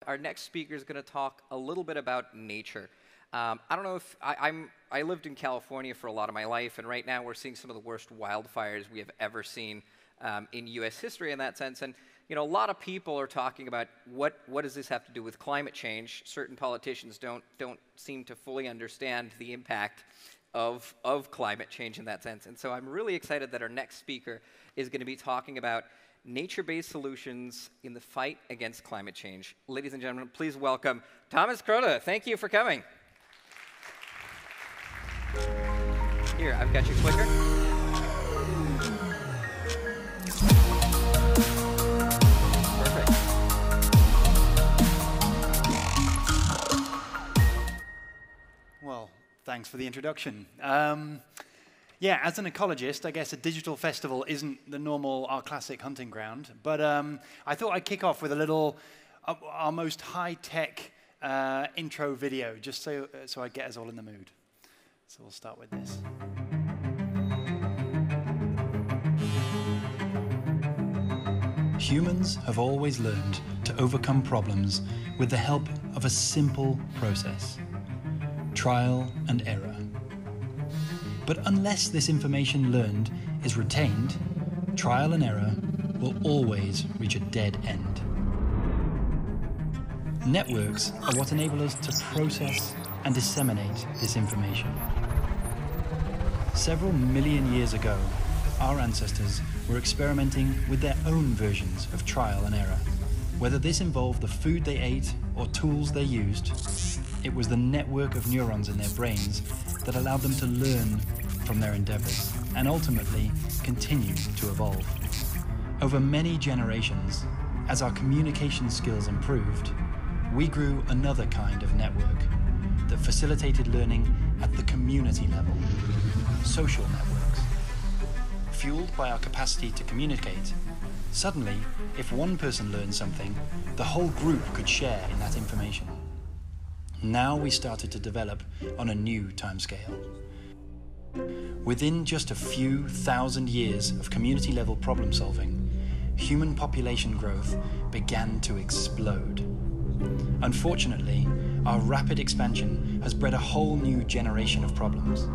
Our next speaker is going to talk a little bit about nature. I don't know if I lived in California for a lot of my life, and right now we're seeing some of the worst wildfires we have ever seen in U.S. history in that sense. And a lot of people are talking about what does this have to do with climate change. Certain politicians don't seem to fully understand the impact of climate change in that sense. And so I'm really excited that our next speaker is going to be talking about nature-based solutions in the fight against climate change. Ladies and gentlemen, please welcome Thomas Crowther. Thank you for coming. Here, I've got your clicker. Perfect. Well, thanks for the introduction. Yeah, as an ecologist, I guess a digital festival isn't the normal, our classic hunting ground, but I thought I'd kick off with a little, our most high-tech intro video, just so I get us all in the mood. So we'll start with this. Humans have always learned to overcome problems with the help of a simple process: trial and error. But unless this information learned is retained, trial and error will always reach a dead end. Networks are what enable us to process and disseminate this information. Several million years ago, our ancestors were experimenting with their own versions of trial and error. Whether this involved the food they ate or tools they used, it was the network of neurons in their brains that allowed them to learn from their endeavors and ultimately continue to evolve. Over many generations, as our communication skills improved, we grew another kind of network that facilitated learning at the community level: social networks. Fueled by our capacity to communicate, suddenly, if one person learned something, the whole group could share in that information. Now we started to develop on a new timescale. Within just a few thousand years of community-level problem solving, human population growth began to explode. Unfortunately, our rapid expansion has bred a whole new generation of problems.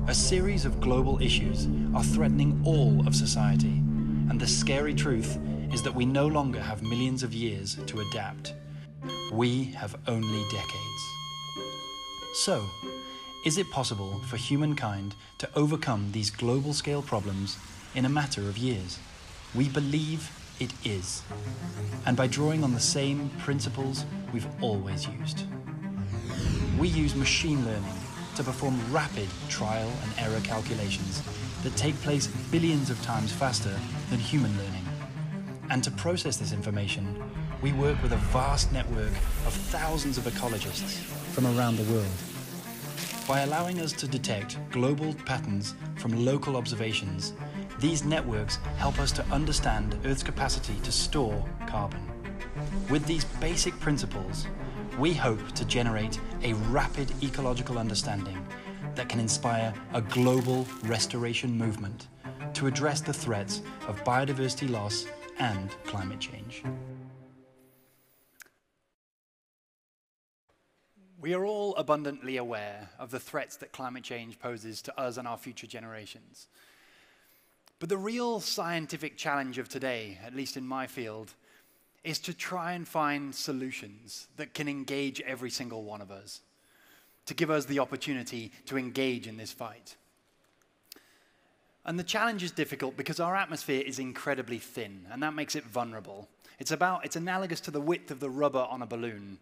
A series of global issues are threatening all of society, and the scary truth is that we no longer have millions of years to adapt. We have only decades. So, is it possible for humankind to overcome these global-scale problems in a matter of years? We believe it is, and by drawing on the same principles we've always used. We use machine learning to perform rapid trial and error calculations that take place billions of times faster than human learning. And to process this information, we work with a vast network of thousands of ecologists from around the world. By allowing us to detect global patterns from local observations, these networks help us to understand Earth's capacity to store carbon. With these basic principles, we hope to generate a rapid ecological understanding that can inspire a global restoration movement to address the threats of biodiversity loss and climate change. We are all abundantly aware of the threats that climate change poses to us and our future generations. But the real scientific challenge of today, at least in my field, is to try and find solutions that can engage every single one of us, to give us the opportunity to engage in this fight. And the challenge is difficult because our atmosphere is incredibly thin, and that makes it vulnerable. It's analogous to the width of the rubber on a balloon.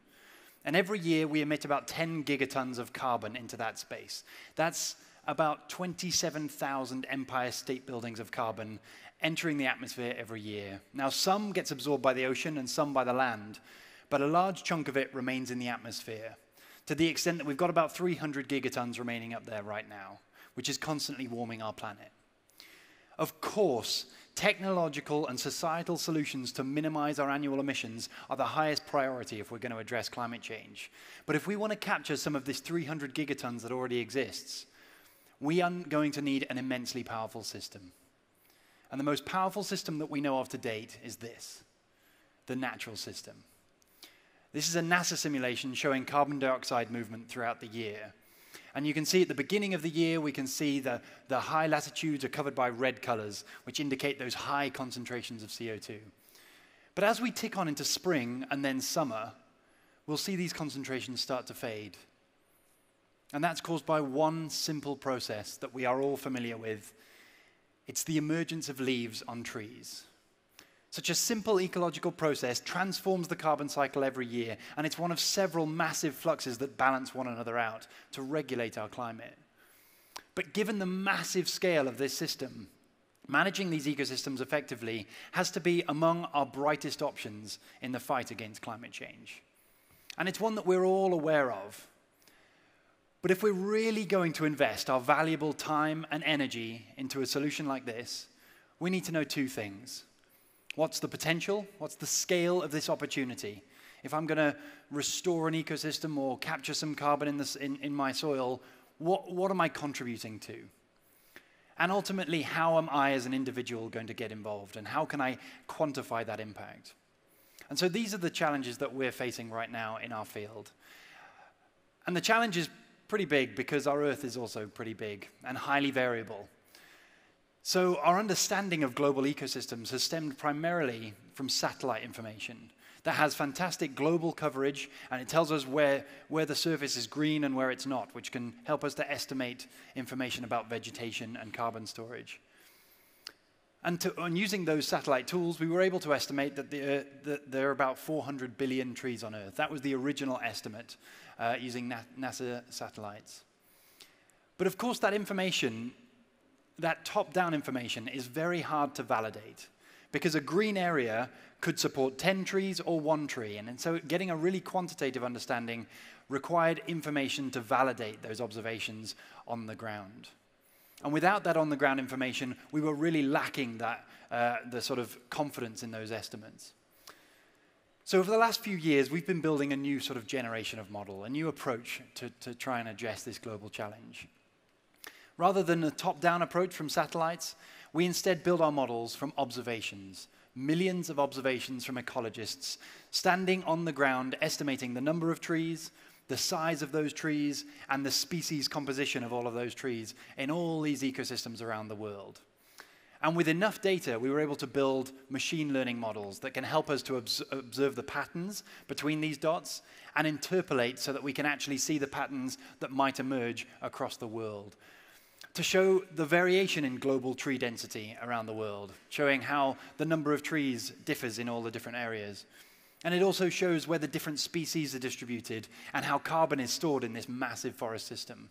And every year we emit about 10 gigatons of carbon into that space. That's about 27,000 Empire State Buildings of carbon entering the atmosphere every year. Now, some gets absorbed by the ocean and some by the land, but a large chunk of it remains in the atmosphere, to the extent that we've got about 300 gigatons remaining up there right now, which is constantly warming our planet. Of course, technological and societal solutions to minimize our annual emissions are the highest priority if we're going to address climate change. But if we want to capture some of this 300 gigatons that already exists, we are going to need an immensely powerful system. And the most powerful system that we know of to date is this: the natural system. This is a NASA simulation showing carbon dioxide movement throughout the year. And you can see at the beginning of the year, we can see the high latitudes are covered by red colors, which indicate those high concentrations of CO2. But as we tick on into spring and then summer, we'll see these concentrations start to fade. And that's caused by one simple process that we are all familiar with. It's the emergence of leaves on trees. Such a simple ecological process transforms the carbon cycle every year, and it's one of several massive fluxes that balance one another out to regulate our climate. But given the massive scale of this system, managing these ecosystems effectively has to be among our brightest options in the fight against climate change. And it's one that we're all aware of. But if we're really going to invest our valuable time and energy into a solution like this, we need to know two things. What's the potential? What's the scale of this opportunity? If I'm going to restore an ecosystem or capture some carbon in my soil, what am I contributing to? And ultimately, how am I as an individual going to get involved? And how can I quantify that impact? And so these are the challenges that we're facing right now in our field. And the challenge is pretty big because our Earth is also pretty big and highly variable. So our understanding of global ecosystems has stemmed primarily from satellite information that has fantastic global coverage, and it tells us where the surface is green and where it's not, which can help us to estimate information about vegetation and carbon storage. And using those satellite tools, we were able to estimate that there are about 400 billion trees on Earth. That was the original estimate using NASA satellites. But of course, that information, that top-down information, is very hard to validate because a green area could support 10 trees or 1 tree. And so getting a really quantitative understanding required information to validate those observations on the ground. And without that on-the-ground information, we were really lacking the sort of confidence in those estimates. So over the last few years, we've been building a new sort of generation of model, a new approach to try and address this global challenge. Rather than a top-down approach from satellites, we instead build our models from observations, millions of observations from ecologists, standing on the ground, estimating the number of trees, the size of those trees, and the species composition of all of those trees in all these ecosystems around the world. And with enough data, we were able to build machine learning models that can help us to observe the patterns between these dots and interpolate so that we can actually see the patterns that might emerge across the world. To show the variation in global tree density around the world, showing how the number of trees differs in all the different areas. And it also shows where the different species are distributed and how carbon is stored in this massive forest system.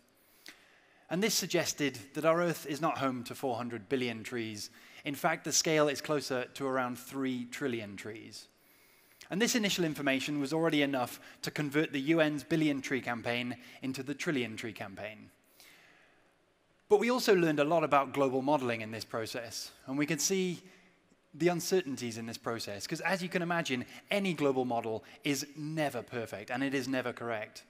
And this suggested that our Earth is not home to 400 billion trees. In fact, the scale is closer to around 3 trillion trees. And this initial information was already enough to convert the UN's Billion Tree Campaign into the Trillion Tree Campaign. But we also learned a lot about global modeling in this process, and we can see the uncertainties in this process, because as you can imagine, any global model is never perfect, and it is never correct.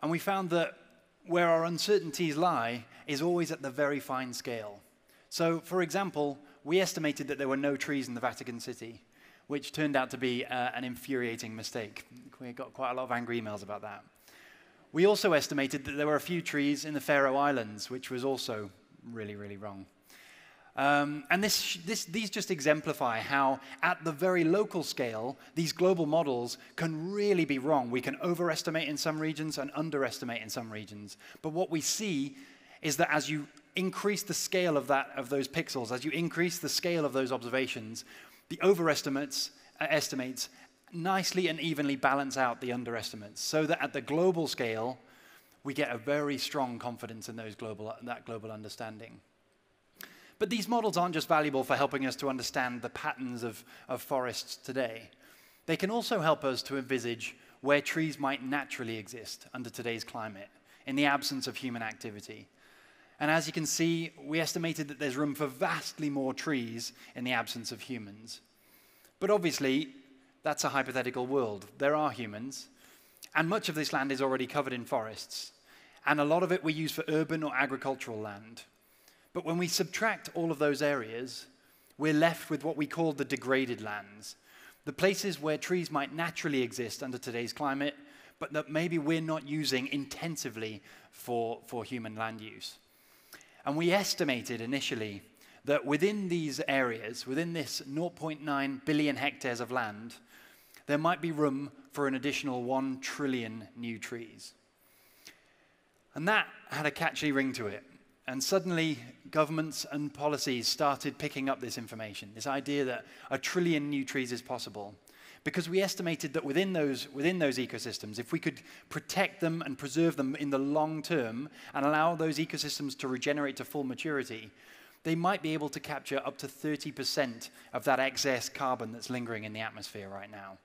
And we found that where our uncertainties lie is always at the very fine scale. So, for example, we estimated that there were no trees in the Vatican City, which turned out to be an infuriating mistake. We got quite a lot of angry emails about that. We also estimated that there were a few trees in the Faroe Islands, which was also really, really wrong. And these just exemplify how, at the very local scale, these global models can really be wrong. We can overestimate in some regions and underestimate in some regions. But what we see is that as you increase the scale of those pixels, as you increase the scale of those observations, the overestimates estimates nicely and evenly balance out the underestimates, so that at the global scale, we get a very strong confidence in that global understanding. But these models aren't just valuable for helping us to understand the patterns of forests today. They can also help us to envisage where trees might naturally exist under today's climate, in the absence of human activity. And as you can see, we estimated that there's room for vastly more trees in the absence of humans. But obviously, that's a hypothetical world. There are humans, and much of this land is already covered in forests, and a lot of it we use for urban or agricultural land. But when we subtract all of those areas, we're left with what we call the degraded lands. the places where trees might naturally exist under today's climate, but that maybe we're not using intensively for human land use. And we estimated initially that within these areas, within this 0.9 billion hectares of land, there might be room for an additional 1 trillion new trees. And that had a catchy ring to it. And suddenly, governments and policies started picking up this information, this idea that 1 trillion new trees is possible. Because we estimated that within those ecosystems, if we could protect them and preserve them in the long term and allow those ecosystems to regenerate to full maturity, they might be able to capture up to 30% of that excess carbon that's lingering in the atmosphere right now.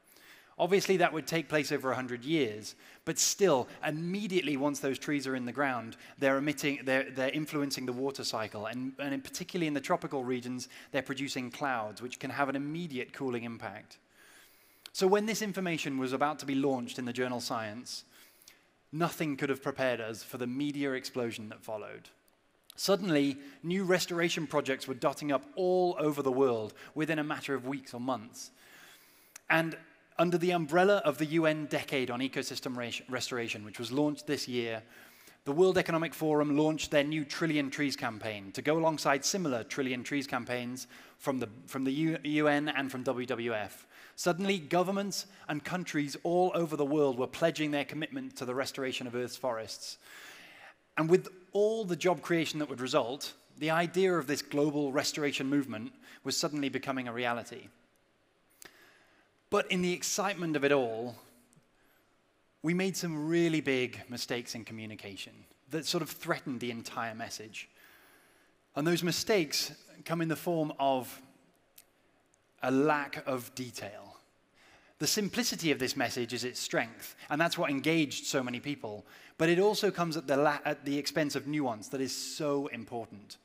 Obviously, that would take place over 100 years, but still, immediately once those trees are in the ground, they're influencing the water cycle, and particularly in the tropical regions, they're producing clouds, which can have an immediate cooling impact. So when this information was about to be launched in the journal Science, nothing could have prepared us for the media explosion that followed. Suddenly, new restoration projects were dotting up all over the world within a matter of weeks or months. And under the umbrella of the UN Decade on Ecosystem Restoration, which was launched this year, the World Economic Forum launched their new Trillion Trees campaign to go alongside similar Trillion Trees campaigns from the UN and from WWF. Suddenly, governments and countries all over the world were pledging their commitment to the restoration of Earth's forests. And with all the job creation that would result, the idea of this global restoration movement was suddenly becoming a reality. But in the excitement of it all, we made some really big mistakes in communication that sort of threatened the entire message. And those mistakes come in the form of a lack of detail. The simplicity of this message is its strength, and that's what engaged so many people. But it also comes at the expense of nuance that is so important.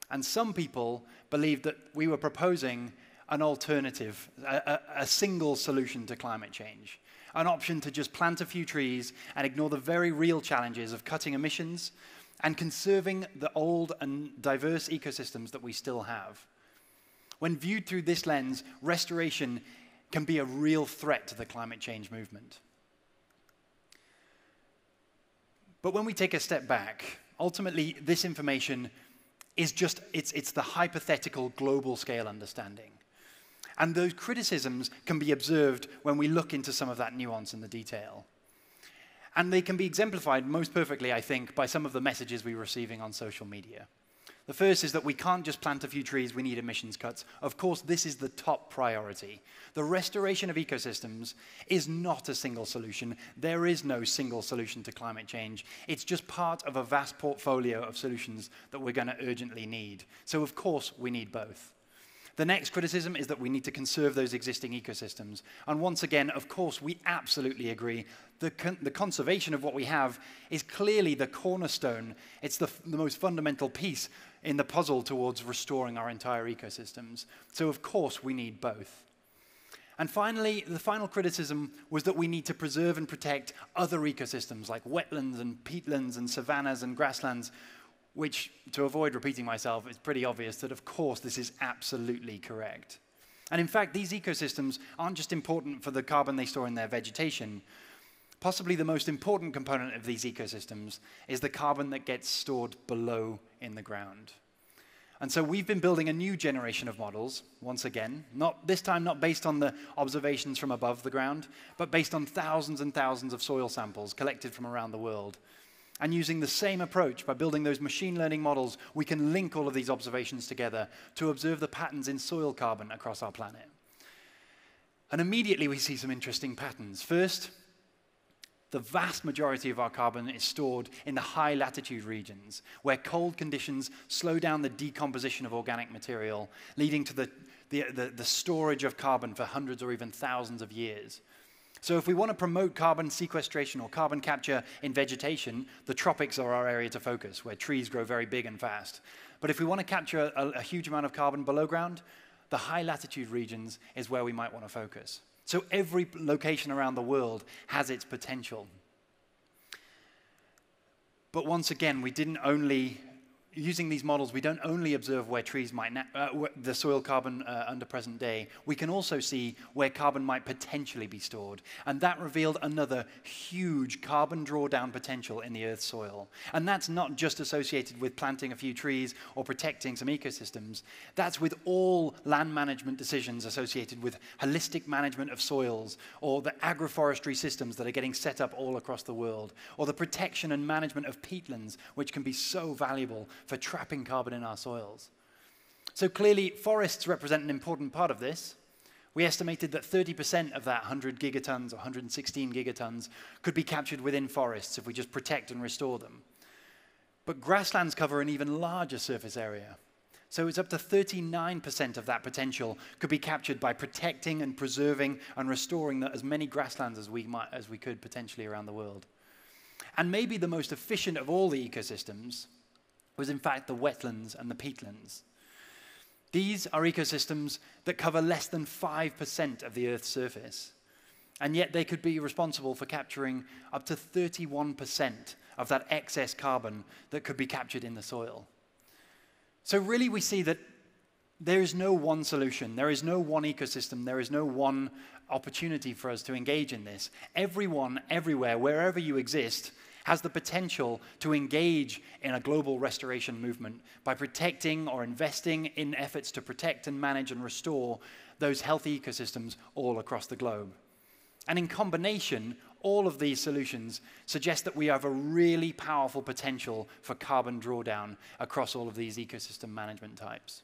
And some people believed that we were proposing an alternative, a single solution to climate change, an option to just plant a few trees and ignore the very real challenges of cutting emissions and conserving the old and diverse ecosystems that we still have. When viewed through this lens, restoration can be a real threat to the climate change movement. But when we take a step back, ultimately this information is just, it's the hypothetical global scale understanding. And those criticisms can be observed when we look into some of that nuance in the detail. And they can be exemplified most perfectly, I think, by some of the messages we're receiving on social media. The first is that we can't just plant a few trees, we need emissions cuts. Of course, this is the top priority. The restoration of ecosystems is not a single solution. There is no single solution to climate change. It's just part of a vast portfolio of solutions that we're going to urgently need. So, of course, we need both. The next criticism is that we need to conserve those existing ecosystems. And once again, of course, we absolutely agree. The conservation of what we have is clearly the cornerstone. It's the most fundamental piece in the puzzle towards restoring our entire ecosystems. So, of course, we need both. And finally, the final criticism was that we need to preserve and protect other ecosystems like wetlands and peatlands and savannas and grasslands, which, to avoid repeating myself, it's pretty obvious that, of course, this is absolutely correct. And in fact, these ecosystems aren't just important for the carbon they store in their vegetation. Possibly the most important component of these ecosystems is the carbon that gets stored below in the ground. And so we've been building a new generation of models, once again, this time not based on the observations from above the ground, but based on thousands and thousands of soil samples collected from around the world. And using the same approach, by building those machine learning models, we can link all of these observations together to observe the patterns in soil carbon across our planet. And immediately we see some interesting patterns. First, the vast majority of our carbon is stored in the high latitude regions, where cold conditions slow down the decomposition of organic material, leading to the storage of carbon for hundreds or even thousands of years. So if we want to promote carbon sequestration or carbon capture in vegetation, the tropics are our area to focus, where trees grow very big and fast. But if we want to capture a huge amount of carbon below ground, the high latitude regions is where we might want to focus. So every location around the world has its potential. But once again, we didn't only using these models, we don't only observe where trees might, the soil carbon under present day, we can also see where carbon might potentially be stored. And that revealed another huge carbon drawdown potential in the Earth's soil. And that's not just associated with planting a few trees or protecting some ecosystems. That's with all land management decisions associated with holistic management of soils, or the agroforestry systems that are getting set up all across the world, or the protection and management of peatlands, which can be so valuable for trapping carbon in our soils. So clearly, forests represent an important part of this. We estimated that 30% of that 100 gigatons or 116 gigatons could be captured within forests if we just protect and restore them. But grasslands cover an even larger surface area. So it's up to 39% of that potential could be captured by protecting and preserving and restoring as many grasslands as we could potentially around the world. And maybe the most efficient of all the ecosystems was in fact the wetlands and the peatlands. These are ecosystems that cover less than 5% of the Earth's surface, and yet they could be responsible for capturing up to 31% of that excess carbon that could be captured in the soil. So really we see that there is no one solution, there is no one ecosystem, there is no one opportunity for us to engage in this. Everyone, everywhere, wherever you exist, has the potential to engage in a global restoration movement by protecting or investing in efforts to protect and manage and restore those healthy ecosystems all across the globe. And in combination, all of these solutions suggest that we have a really powerful potential for carbon drawdown across all of these ecosystem management types.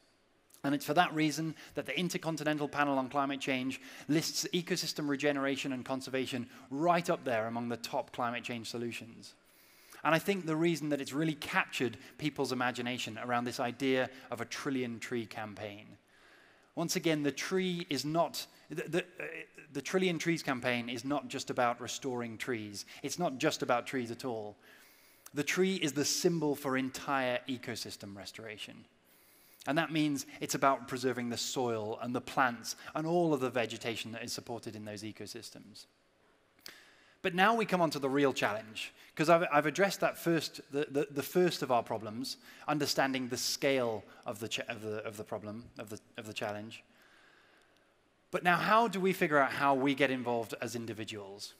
And it's for that reason that the Intercontinental Panel on Climate Change lists ecosystem regeneration and conservation right up there among the top climate change solutions. And I think the reason that it's really captured people's imagination around this idea of a trillion tree campaign. Once again, the Trillion Trees campaign is not just about restoring trees. It's not just about trees at all. The tree is the symbol for entire ecosystem restoration. And that means it's about preserving the soil and the plants and all of the vegetation that is supported in those ecosystems. But now we come on to the real challenge, because I've addressed that first, the first of our problems, understanding the scale of the challenge. But now, how do we figure out how we get involved as individuals?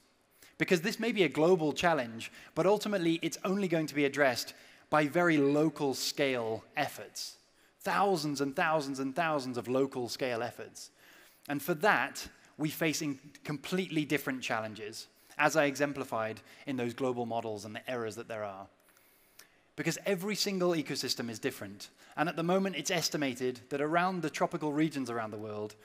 Because this may be a global challenge, but ultimately it's only going to be addressed by very local scale efforts. Thousands and thousands and thousands of local scale efforts. And for that, we face completely different challenges, as I exemplified in those global models and the errors that there are. Because every single ecosystem is different. And at the moment, it's estimated that around the tropical regions around the world,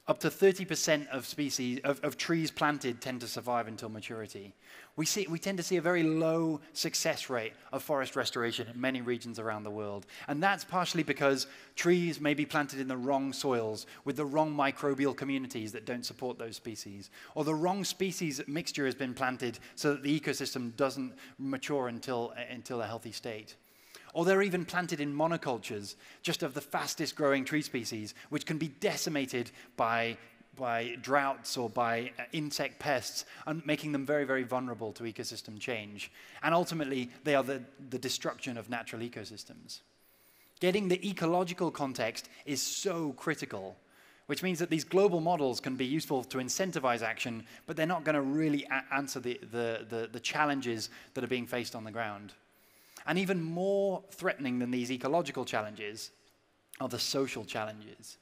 up to 30% of species of trees planted tend to survive until maturity. We tend to see a very low success rate of forest restoration in many regions around the world. And that's partially because trees may be planted in the wrong soils with the wrong microbial communities that don't support those species. Or the wrong species mixture has been planted so that the ecosystem doesn't mature until a healthy state. Or they're even planted in monocultures, just of the fastest growing tree species, which can be decimated by droughts or by insect pests, and making them very, very vulnerable to ecosystem change. And ultimately, they are the destruction of natural ecosystems. Getting the ecological context is so critical, which means that these global models can be useful to incentivize action, but they're not going to really answer the challenges that are being faced on the ground. And even more threatening than these ecological challenges are the social challenges.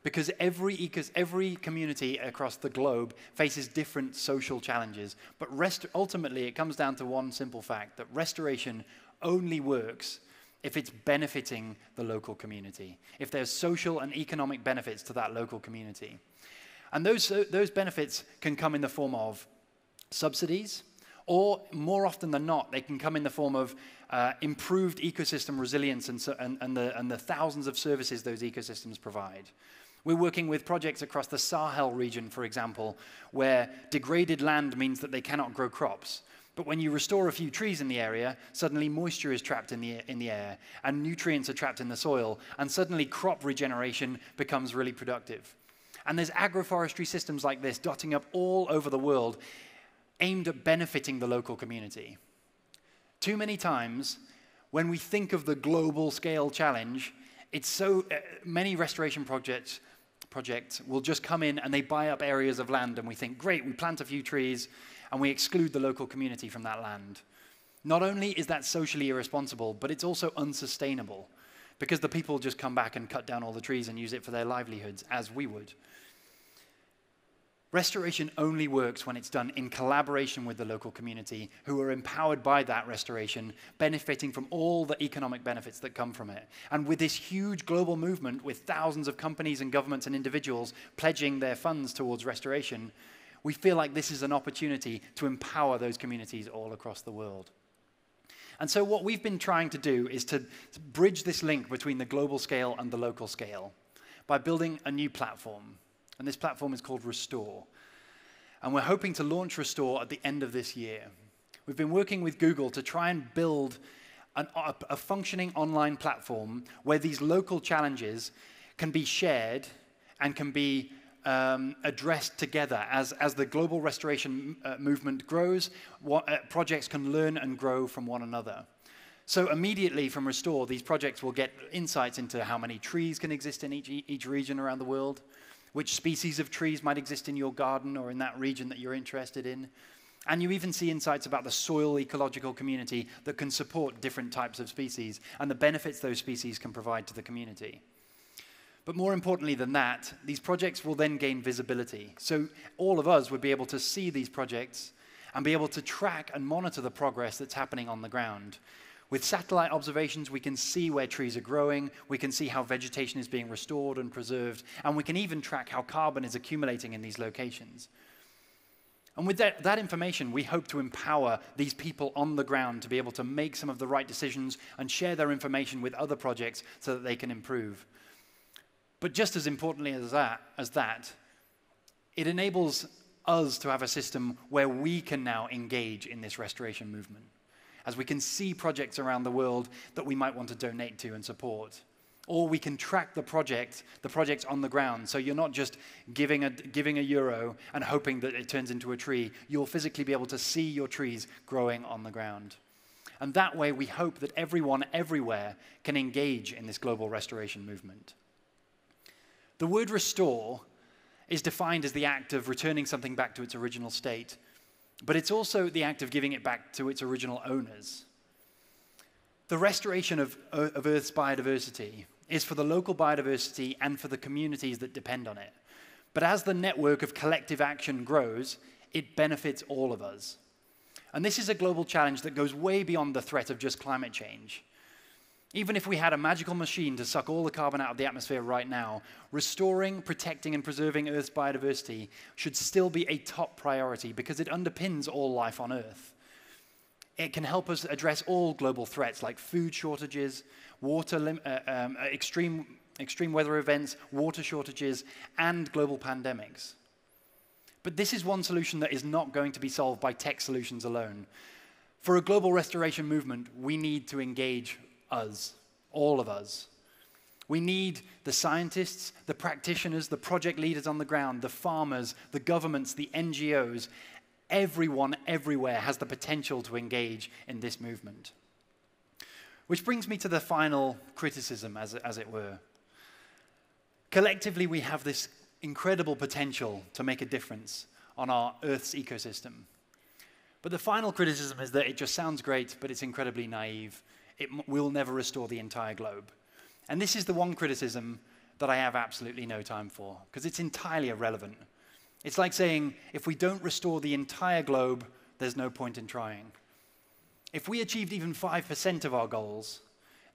Because every community across the globe faces different social challenges. But ultimately, it comes down to one simple fact, that restoration only works if it's benefiting the local community, if there's social and economic benefits to that local community. And those benefits can come in the form of subsidies, or more often than not, they can come in the form of improved ecosystem resilience and the thousands of services those ecosystems provide. We're working with projects across the Sahel region, for example, where degraded land means that they cannot grow crops. But when you restore a few trees in the area, suddenly moisture is trapped in the air, and nutrients are trapped in the soil, and suddenly crop regeneration becomes really productive. And there's agroforestry systems like this dotting up all over the world, aimed at benefiting the local community. Too many times, when we think of the global scale challenge, it's so many restoration projects will just come in and they buy up areas of land, and we think, great, we plant a few trees and we exclude the local community from that land. Not only is that socially irresponsible, but it's also unsustainable, because the people just come back and cut down all the trees and use it for their livelihoods, as we would. Restoration only works when it's done in collaboration with the local community, who are empowered by that restoration, benefiting from all the economic benefits that come from it. And with this huge global movement, with thousands of companies and governments and individuals pledging their funds towards restoration, we feel like this is an opportunity to empower those communities all across the world. And so what we've been trying to do is to bridge this link between the global scale and the local scale by building a new platform. And this platform is called Restore. And we're hoping to launch Restore at the end of this year. We've been working with Google to try and build a functioning online platform where these local challenges can be shared and can be addressed together. As the global restoration movement grows, projects can learn and grow from one another. So immediately from Restore, these projects will get insights into how many trees can exist in each region around the world, which species of trees might exist in your garden or in that region that you're interested in. And you even see insights about the soil ecological community that can support different types of species and the benefits those species can provide to the community. But more importantly than that, these projects will then gain visibility. So all of us would be able to see these projects and be able to track and monitor the progress that's happening on the ground. With satellite observations, we can see where trees are growing, we can see how vegetation is being restored and preserved, and we can even track how carbon is accumulating in these locations. And with that information, we hope to empower these people on the ground to be able to make some of the right decisions and share their information with other projects so that they can improve. But just as importantly as that, it enables us to have a system where we can now engage in this restoration movement, as we can see projects around the world that we might want to donate to and support. Or we can track the project on the ground, so you're not just giving a euro and hoping that it turns into a tree. You'll physically be able to see your trees growing on the ground. And that way, we hope that everyone everywhere can engage in this global restoration movement. The word restore is defined as the act of returning something back to its original state, but it's also the act of giving it back to its original owners. The restoration of Earth's biodiversity is for the local biodiversity and for the communities that depend on it. But as the network of collective action grows, it benefits all of us. And this is a global challenge that goes way beyond the threat of just climate change. Even if we had a magical machine to suck all the carbon out of the atmosphere right now, restoring, protecting, and preserving Earth's biodiversity should still be a top priority because it underpins all life on Earth. It can help us address all global threats like food shortages, extreme weather events, water shortages, and global pandemics. But this is one solution that is not going to be solved by tech solutions alone. For a global restoration movement, we need to engage us, all of us. We need the scientists, the practitioners, the project leaders on the ground, the farmers, the governments, the NGOs. Everyone, everywhere has the potential to engage in this movement. Which brings me to the final criticism, as it were. Collectively, we have this incredible potential to make a difference on our Earth's ecosystem. But the final criticism is that it just sounds great, but it's incredibly naive. It will never restore the entire globe. And this is the one criticism that I have absolutely no time for, because it's entirely irrelevant. It's like saying, if we don't restore the entire globe, there's no point in trying. If we achieved even 5% of our goals,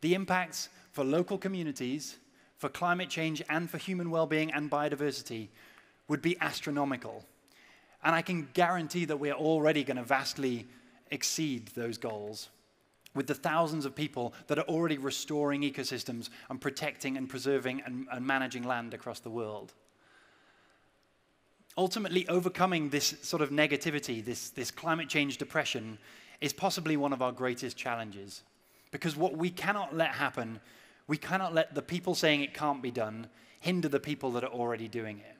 the impacts for local communities, for climate change, and for human well-being and biodiversity would be astronomical. And I can guarantee that we're already going to vastly exceed those goals, with the thousands of people that are already restoring ecosystems and protecting and preserving and managing land across the world. Ultimately, overcoming this sort of negativity, this climate change depression, is possibly one of our greatest challenges. Because what we cannot let happen, we cannot let the people saying it can't be done hinder the people that are already doing it.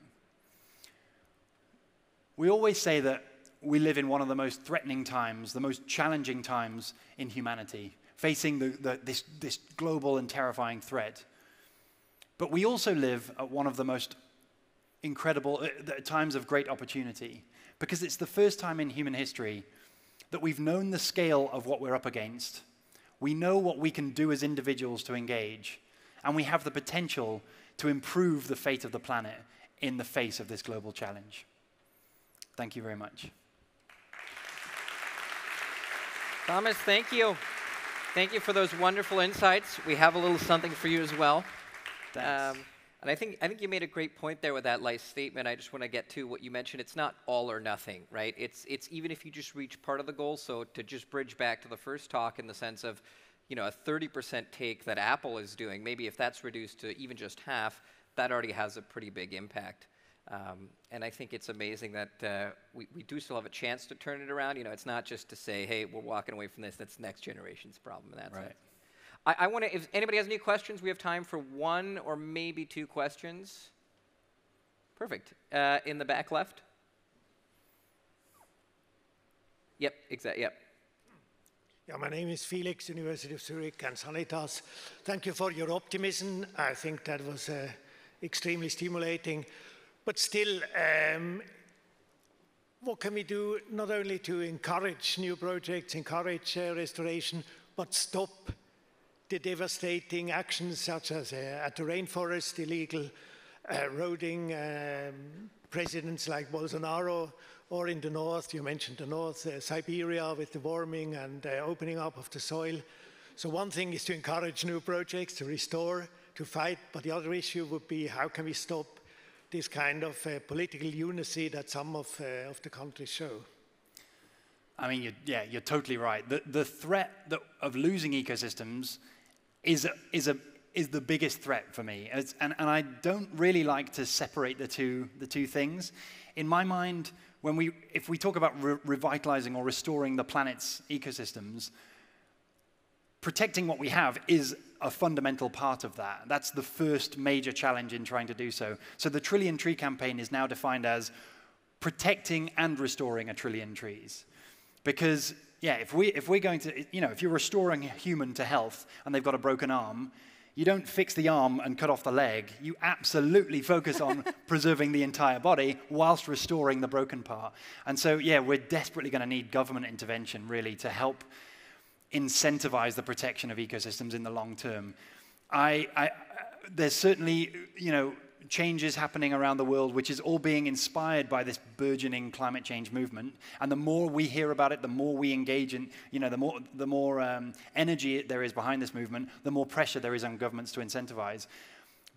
We always say that we live in one of the most threatening times, the most challenging times in humanity, facing this global and terrifying threat. But we also live at one of the most incredible times of great opportunity, because it's the first time in human history that we've known the scale of what we're up against. We know what we can do as individuals to engage, and we have the potential to improve the fate of the planet in the face of this global challenge. Thank you very much. Thomas, thank you. Thank you for those wonderful insights. We have a little something for you as well. Thanks. And I think you made a great point there with that last statement. I just want to get to what you mentioned. It's not all or nothing, right? It's even if you just reach part of the goal. So to just bridge back to the first talk in the sense of, you know, a 30% take that Apple is doing, maybe if that's reduced to even just half, that already has a pretty big impact. And I think it's amazing that we do still have a chance to turn it around. You know, it's not just to say, hey, we're walking away from this. That's next generation's problem in that sense. I want to, if anybody has any questions, we have time for one or maybe two questions. Perfect. In the back left. Yep, exactly, yep. Yeah, my name is Felix, University of Zürich and Sanitas. Thank you for your optimism. I think that was extremely stimulating. But still, what can we do not only to encourage new projects, encourage restoration, but stop the devastating actions such as at the rainforest, illegal roading, presidents like Bolsonaro, or in the north, you mentioned the north, Siberia with the warming and opening up of the soil. So one thing is to encourage new projects, to restore, to fight, but the other issue would be how can we stop this kind of political unity that some of the countries show? I mean, you're totally right. The threat of losing ecosystems is the biggest threat for me, and I don't really like to separate the two things. In my mind, if we talk about revitalizing or restoring the planet's ecosystems, protecting what we have is a fundamental part of that. That's the first major challenge in trying to do so. So the Trillion Tree Campaign is now defined as protecting and restoring 1 trillion trees. Because, yeah, if we're going to, you know, if you're restoring a human to health and they've got a broken arm, you don't fix the arm and cut off the leg. You absolutely focus on preserving the entire body whilst restoring the broken part. And so, yeah, we're desperately going to need government intervention, really, to help incentivize the protection of ecosystems in the long term. There's certainly, you know, changes happening around the world, which is all being inspired by this burgeoning climate change movement. And the more we hear about it, the more we engage in, you know, the more energy there is behind this movement, the more pressure there is on governments to incentivize.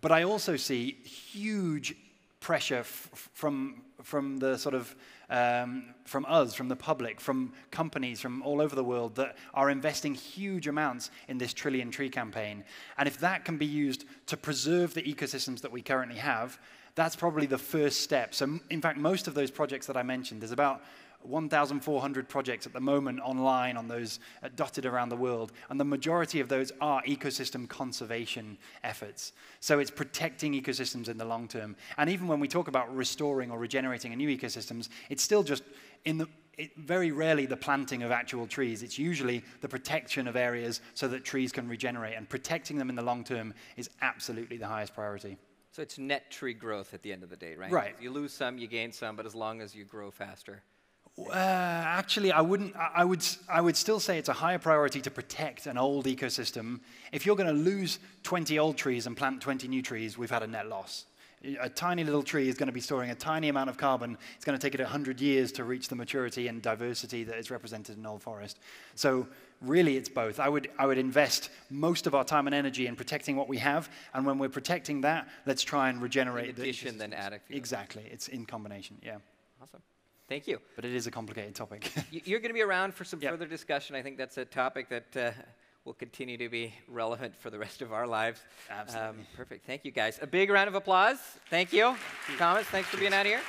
But I also see huge pressure from the sort of from us, from the public, from companies from all over the world that are investing huge amounts in this Trillion Tree Campaign. And if that can be used to preserve the ecosystems that we currently have, that's probably the first step. So in fact, most of those projects that I mentioned, there's about 1,400 projects at the moment online on those dotted around the world, and the majority of those are ecosystem conservation efforts. So it's protecting ecosystems in the long term. And even when we talk about restoring or regenerating a new ecosystems, it's still just very rarely the planting of actual trees. It's usually the protection of areas so that trees can regenerate, and protecting them in the long term is absolutely the highest priority. So it's net tree growth at the end of the day, right? Right. You lose some, you gain some, but as long as you grow faster. Actually, I wouldn't. I would still say it's a higher priority to protect an old ecosystem. If you're going to lose 20 old trees and plant 20 new trees, we've had a net loss. A tiny little tree is going to be storing a tiny amount of carbon. It's going to take it 100 years to reach the maturity and diversity that is represented in old forest. So really, it's both. I would invest most of our time and energy in protecting what we have, and when we're protecting that, let's try and regenerate in addition, then add a few. Exactly. It's in combination. Yeah. Awesome. Thank you. But it is a complicated topic. You're going to be around for some further discussion. I think that's a topic that will continue to be relevant for the rest of our lives. Absolutely. Perfect. Thank you, guys. A big round of applause. Thank you. Thomas, thanks for being out here.